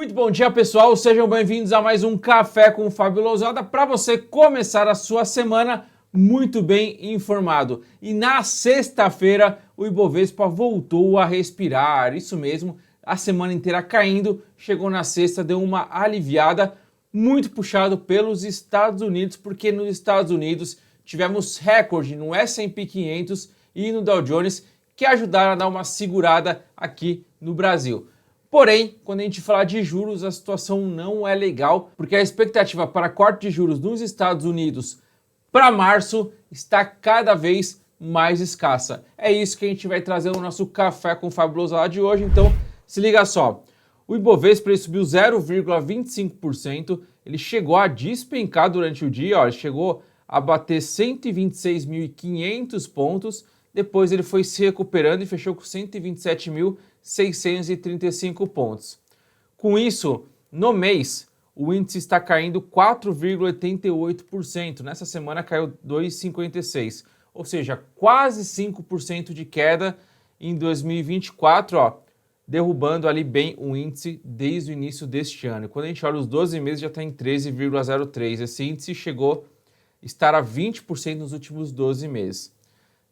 Muito bom dia, pessoal. Sejam bem-vindos a mais um Café com o Fábio Lousada para você começar a sua semana muito bem informado. E na sexta-feira, o Ibovespa voltou a respirar. Isso mesmo, a semana inteira caindo, chegou na sexta, deu uma aliviada, muito puxado pelos Estados Unidos, porque nos Estados Unidos tivemos recorde no S&P 500 e no Dow Jones, que ajudaram a dar uma segurada aqui no Brasil. Porém, quando a gente fala de juros, a situação não é legal, porque a expectativa para corte de juros nos Estados Unidos para março está cada vez mais escassa. É isso que a gente vai trazer no nosso Café com o Fábio Lousada de hoje, então se liga só. O Ibovespa subiu 0,25%, ele chegou a despencar durante o dia, ele chegou a bater 126.500 pontos, depois ele foi se recuperando e fechou com 127.635 pontos. Com isso, no mês, o índice está caindo 4,88%. Nessa semana caiu 2,56%, ou seja, quase 5% de queda em 2024, derrubando ali bem o índice desde o início deste ano. Quando a gente olha os 12 meses, já está em 13,03%. Esse índice chegou a estar a 20% nos últimos 12 meses.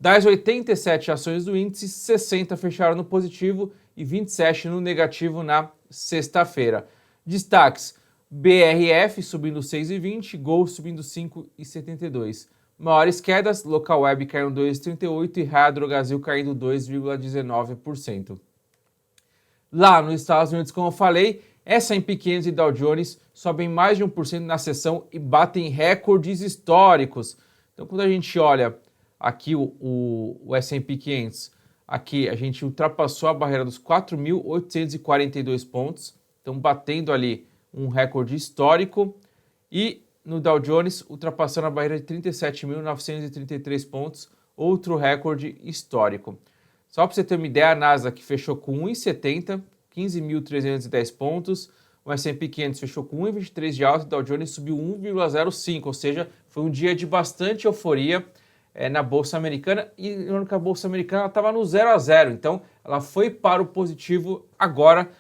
Das 87 ações do índice, 60 fecharam no positivo e 27 no negativo na sexta-feira. Destaques: BRF subindo 6,20, Gol subindo 5,72. Maiores quedas: Local Web caindo 2,38 e Raia Drogasil caindo 2,19%. Lá nos Estados Unidos, como eu falei, S&P 500 e Dow Jones sobem mais de 1% na sessão e batem recordes históricos. Então, quando a gente olha aqui o S&P 500, aqui a gente ultrapassou a barreira dos 4.842 pontos, então batendo ali um recorde histórico, e no Dow Jones ultrapassando a barreira de 37.933 pontos, outro recorde histórico. Só para você ter uma ideia, a Nasdaq fechou com 1,70, 15.310 pontos, o S&P 500 fechou com 1,23 de alta e o Dow Jones subiu 1,05, ou seja, foi um dia de bastante euforia na Bolsa Americana, e lembrando que a Bolsa Americana estava no 0 a 0, então ela foi para o positivo agora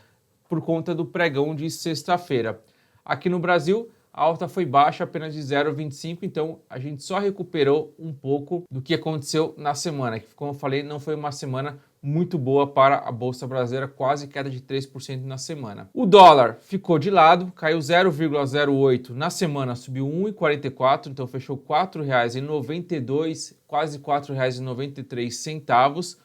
por conta do pregão de sexta-feira. Aqui no Brasil, a alta foi baixa, apenas de 0,25, então a gente só recuperou um pouco do que aconteceu na semana, que, como eu falei, não foi uma semana muito boa para a Bolsa Brasileira, quase queda de 3% na semana. O dólar ficou de lado, caiu 0,08 na semana, subiu 1,44, então fechou R$ 4,92, quase R$ 4,93.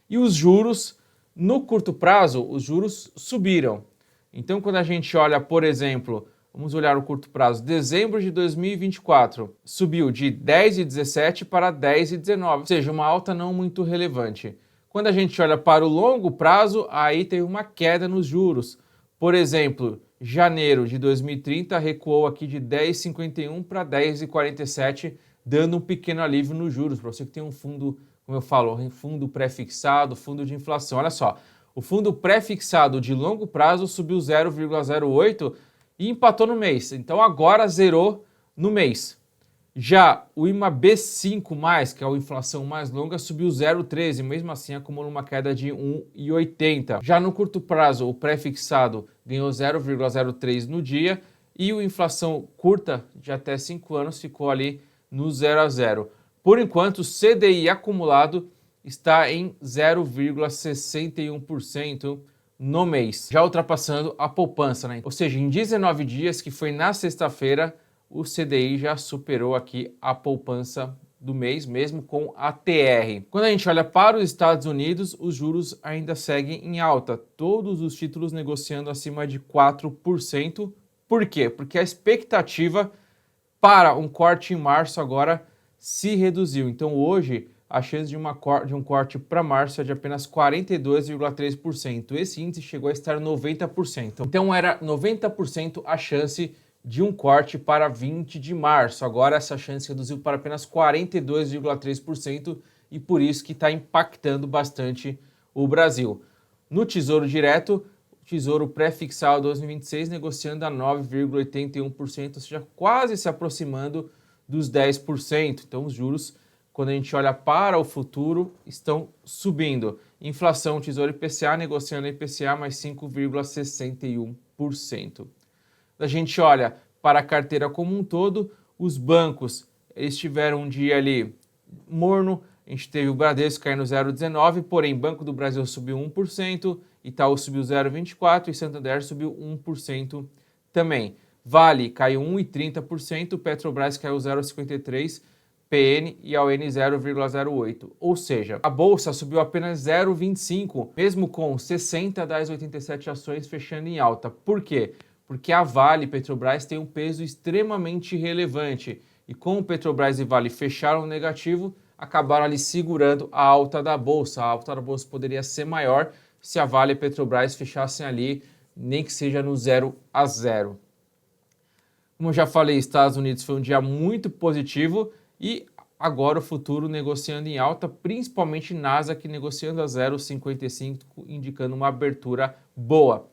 E os juros, no curto prazo, os juros subiram. Então, quando a gente olha, por exemplo, vamos olhar o curto prazo, dezembro de 2024, subiu de 10,17 para 10,19, ou seja, uma alta não muito relevante. Quando a gente olha para o longo prazo, aí teve uma queda nos juros. Por exemplo, janeiro de 2030 recuou aqui de 10,51 para 10,47, dando um pequeno alívio nos juros. Para você que tem um fundo, como eu falo, um fundo pré-fixado, fundo de inflação. Olha só, o fundo pré-fixado de longo prazo subiu 0,08 e empatou no mês. Então agora zerou no mês. Já o IMAB5+, que é a inflação mais longa, subiu 0,13, mesmo assim acumula uma queda de 1,80. Já no curto prazo, o pré-fixado ganhou 0,03 no dia e a inflação curta de até 5 anos ficou ali no 0 a 0. Por enquanto, o CDI acumulado está em 0,61% no mês, já ultrapassando a poupança, né? Ou seja, em 19 dias, que foi na sexta-feira, o CDI já superou aqui a poupança do mês, mesmo com a TR. Quando a gente olha para os Estados Unidos, os juros ainda seguem em alta, todos os títulos negociando acima de 4%. Por quê? Porque a expectativa para um corte em março agora se reduziu. Então hoje a chance de um corte para março é de apenas 42,3%. Esse índice chegou a estar 90%. Então era 90% a chance de um corte para 20 de março. Agora essa chance reduziu para apenas 42,3% e por isso que está impactando bastante o Brasil. No Tesouro Direto, Tesouro Pré-Fixado 2026 negociando a 9,81%, ou seja, quase se aproximando dos 10%. Então os juros, quando a gente olha para o futuro, estão subindo. Inflação, Tesouro IPCA negociando IPCA mais 5,61%. A gente olha para a carteira como um todo, os bancos eles tiveram um dia ali morno. A gente teve o Bradesco caindo 0,19%, porém Banco do Brasil subiu 1%, Itaú subiu 0,24% e Santander subiu 1% também. Vale caiu 1,30%, Petrobras caiu 0,53%, PN e AUN 0,08%. Ou seja, a bolsa subiu apenas 0,25%, mesmo com 60 das 87 ações fechando em alta. Por quê? Porque a Vale e Petrobras têm um peso extremamente relevante. E como Petrobras e Vale fecharam negativo, acabaram ali segurando a alta da bolsa. A alta da bolsa poderia ser maior se a Vale e Petrobras fechassem ali, nem que seja no 0-0. Como eu já falei, Estados Unidos foi um dia muito positivo e agora o futuro negociando em alta, principalmente Nasdaq negociando a 0,55, indicando uma abertura boa.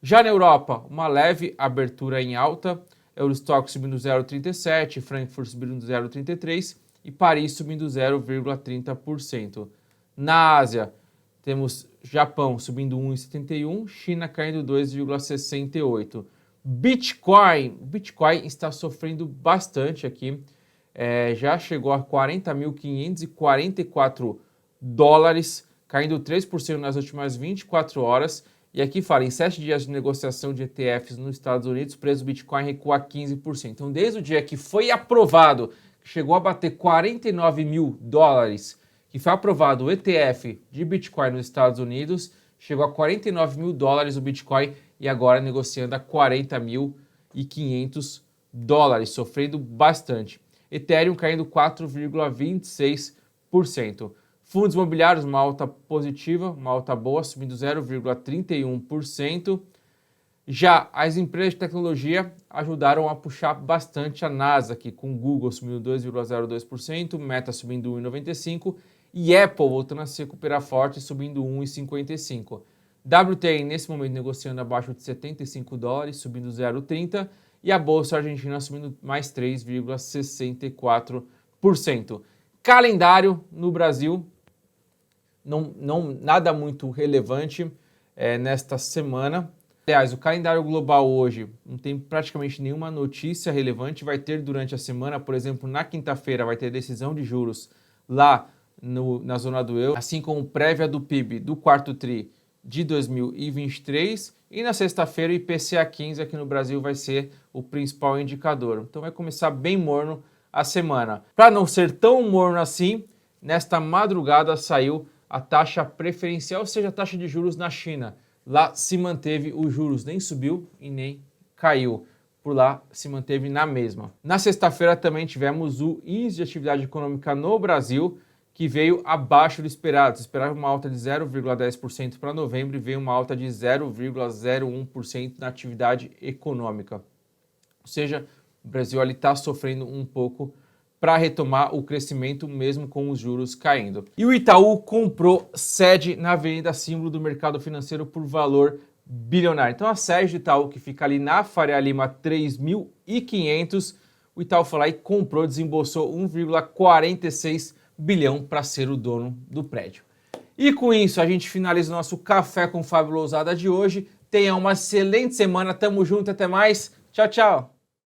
Já na Europa, uma leve abertura em alta, Eurostock subindo 0,37%, Frankfurt subindo 0,33% e Paris subindo 0,30%. Na Ásia, temos Japão subindo 1,71%, China caindo 2,68%. Bitcoin está sofrendo bastante aqui, já chegou a 40.544 dólares, caindo 3% nas últimas 24 horas. E aqui fala, em 7 dias de negociação de ETFs nos Estados Unidos, o preço do Bitcoin recua 15%. Então, desde o dia que foi aprovado, que chegou a bater 49 mil dólares, que foi aprovado o ETF de Bitcoin nos Estados Unidos, chegou a 49 mil dólares o Bitcoin e agora negociando a 40.500 dólares, sofrendo bastante. Ethereum caindo 4,26%. Fundos imobiliários, uma alta positiva, uma alta boa, subindo 0,31%. Já as empresas de tecnologia ajudaram a puxar bastante a Nasdaq, com Google subindo 2,02%, Meta subindo 1,95% e Apple voltando a se recuperar forte, subindo 1,55%. WTI nesse momento negociando abaixo de 75 dólares, subindo 0,30%, e a Bolsa Argentina subindo mais 3,64%. Calendário no Brasil, nada muito relevante nesta semana. Aliás, o calendário global hoje não tem praticamente nenhuma notícia relevante. Vai ter durante a semana, por exemplo, na quinta-feira vai ter decisão de juros lá na zona do euro, assim como prévia do PIB do quarto tri de 2023, e na sexta-feira o IPCA 15 aqui no Brasil vai ser o principal indicador. Então vai começar bem morno a semana. Para não ser tão morno assim, nesta madrugada saiu a taxa preferencial, ou seja, a taxa de juros na China. Lá se manteve os juros, nem subiu e nem caiu. Por lá se manteve na mesma. Na sexta-feira também tivemos o índice de atividade econômica no Brasil, que veio abaixo do esperado. Se esperava uma alta de 0,10% para novembro e veio uma alta de 0,01% na atividade econômica. Ou seja, o Brasil ali está sofrendo um pouco para retomar o crescimento mesmo com os juros caindo. E o Itaú comprou sede na Avenida Símbolo do Mercado Financeiro por valor bilionário. Então a sede do Itaú, que fica ali na Faria Lima 3.500, o Itaú foi lá e comprou, desembolsou 1,46 bilhão para ser o dono do prédio. E com isso a gente finaliza o nosso Café com Fábio Lousada de hoje. Tenha uma excelente semana, tamo junto, até mais, tchau, tchau!